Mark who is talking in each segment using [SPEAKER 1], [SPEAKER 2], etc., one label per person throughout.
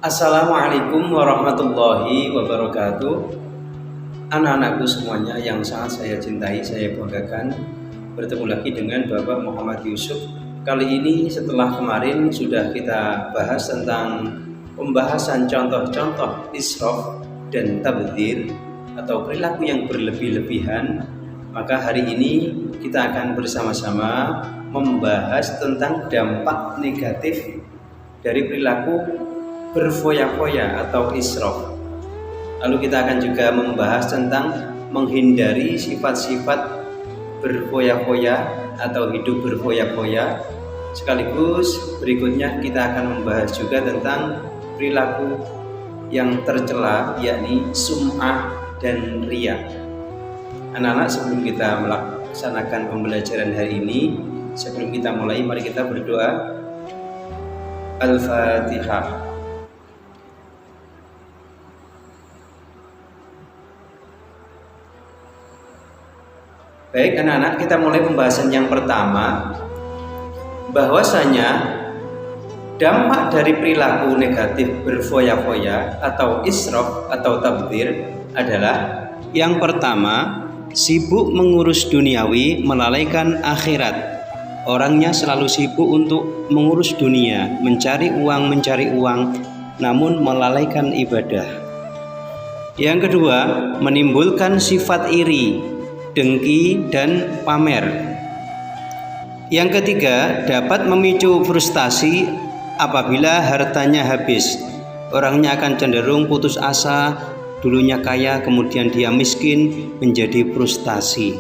[SPEAKER 1] Assalamualaikum warahmatullahi wabarakatuh. Anak-anakku semuanya yang sangat saya cintai, saya banggakan, bertemu lagi dengan Bapak Muhammad Yusuf. Kali ini setelah kemarin sudah kita bahas tentang pembahasan contoh-contoh israf dan tabdzir atau perilaku yang berlebih-lebihan, maka hari ini kita akan bersama-sama membahas tentang dampak negatif dari perilaku berfoya-foya atau israf. Lalu kita akan juga membahas tentang menghindari sifat-sifat berfoya-foya atau hidup berfoya-foya. Sekaligus berikutnya kita akan membahas juga tentang perilaku yang tercela, yakni sum'ah dan riya. Anak-anak, sebelum kita melaksanakan pembelajaran hari ini, sebelum kita mulai, mari kita berdoa. Al-Fatihah. Baik anak-anak, kita mulai pembahasan yang pertama, bahwasanya dampak dari perilaku negatif berfoya-foya atau israf atau tabdzir adalah yang pertama, sibuk mengurus duniawi melalaikan akhirat. Orangnya selalu sibuk untuk mengurus dunia, mencari uang, namun melalaikan ibadah. Yang kedua, menimbulkan sifat iri, dengki, dan pamer. Yang ketiga, dapat memicu frustasi apabila hartanya habis. Orangnya akan cenderung putus asa, dulunya kaya, kemudian dia miskin, menjadi frustasi.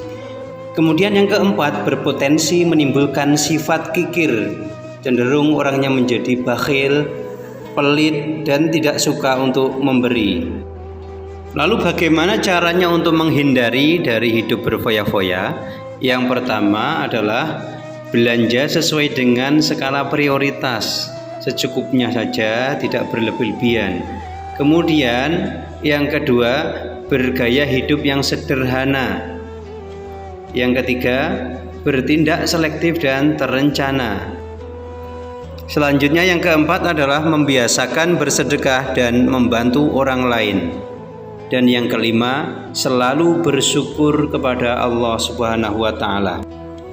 [SPEAKER 1] Kemudian yang keempat, berpotensi menimbulkan sifat kikir, cenderung orangnya menjadi bakhil, pelit, dan tidak suka untuk memberi. Lalu bagaimana caranya untuk menghindari dari hidup berfoya-foya? Yang pertama adalah belanja sesuai dengan skala prioritas, secukupnya saja, tidak berlebih-lebihan. Kemudian yang kedua, bergaya hidup yang sederhana. Yang ketiga, bertindak selektif dan terencana. Selanjutnya yang keempat adalah membiasakan bersedekah dan membantu orang lain. Dan yang kelima, selalu bersyukur kepada Allah Subhanahu wa Ta'ala.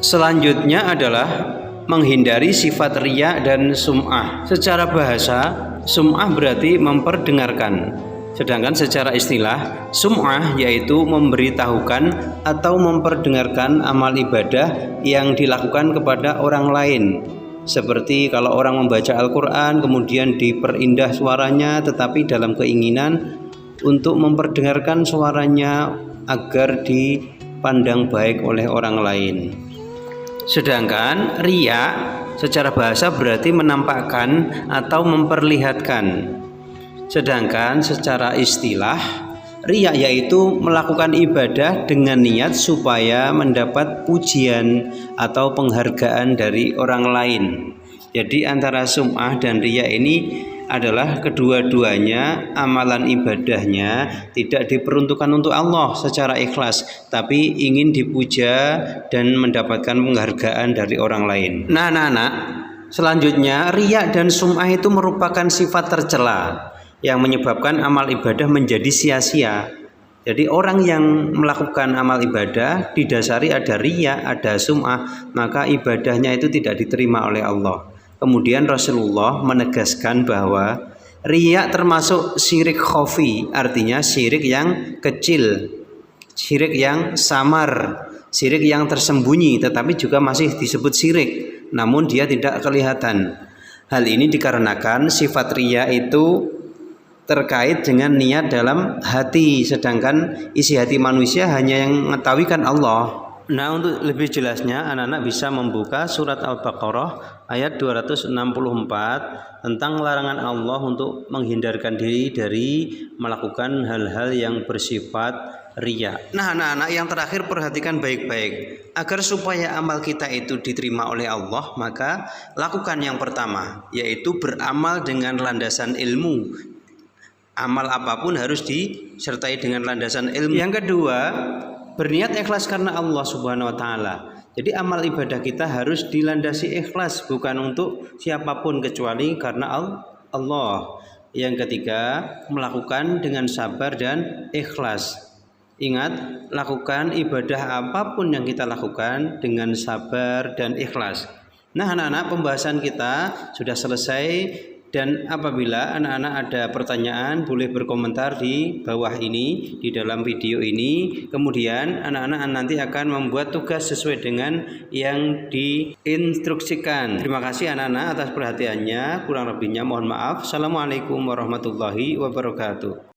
[SPEAKER 1] Selanjutnya adalah menghindari sifat riya dan sum'ah. Secara bahasa, sum'ah berarti memperdengarkan. Sedangkan secara istilah, sum'ah yaitu memberitahukan atau memperdengarkan amal ibadah yang dilakukan kepada orang lain. Seperti kalau orang membaca Al-Quran kemudian diperindah suaranya, tetapi dalam keinginan untuk memperdengarkan suaranya agar dipandang baik oleh orang lain. Sedangkan riya secara bahasa berarti menampakkan atau memperlihatkan. Sedangkan secara istilah, riya yaitu melakukan ibadah dengan niat supaya mendapat pujian atau penghargaan dari orang lain. Jadi antara sum'ah dan riya ini adalah kedua-duanya amalan ibadahnya tidak diperuntukkan untuk Allah secara ikhlas, tapi ingin dipuja dan mendapatkan penghargaan dari orang lain. Nah, anak-anak, selanjutnya riya dan sum'ah itu merupakan sifat tercela yang menyebabkan amal ibadah menjadi sia-sia. Jadi orang yang melakukan amal ibadah didasari ada riya, ada sum'ah, maka ibadahnya itu tidak diterima oleh Allah. Kemudian Rasulullah menegaskan bahwa riya termasuk syirik khafi, artinya syirik yang kecil, syirik yang samar, syirik yang tersembunyi, tetapi juga masih disebut syirik, namun dia tidak kelihatan. Hal ini dikarenakan sifat riya itu terkait dengan niat dalam hati, sedangkan isi hati manusia hanya yang mengetahui kan Allah. Nah, untuk lebih jelasnya anak-anak bisa membuka surat Al-Baqarah ayat 264 tentang larangan Allah untuk menghindarkan diri dari melakukan hal-hal yang bersifat riya. Nah, anak-anak, yang terakhir perhatikan baik-baik. Agar supaya amal kita itu diterima oleh Allah, maka lakukan yang pertama, yaitu beramal dengan landasan ilmu. Amal apapun harus disertai dengan landasan ilmu. Yang kedua, berniat ikhlas karena Allah Subhanahu wa Ta'ala. Jadi amal ibadah kita harus dilandasi ikhlas, bukan untuk siapapun kecuali karena Allah. Yang ketiga, melakukan dengan sabar dan ikhlas. Ingat, lakukan ibadah apapun yang kita lakukan dengan sabar dan ikhlas. Nah, anak-anak, pembahasan kita sudah selesai, dan apabila anak-anak ada pertanyaan boleh berkomentar di bawah ini di dalam video ini. Kemudian anak-anak nanti akan membuat tugas sesuai dengan yang diinstruksikan. Terima kasih anak-anak atas perhatiannya. Kurang lebihnya mohon maaf. Assalamualaikum warahmatullahi wabarakatuh.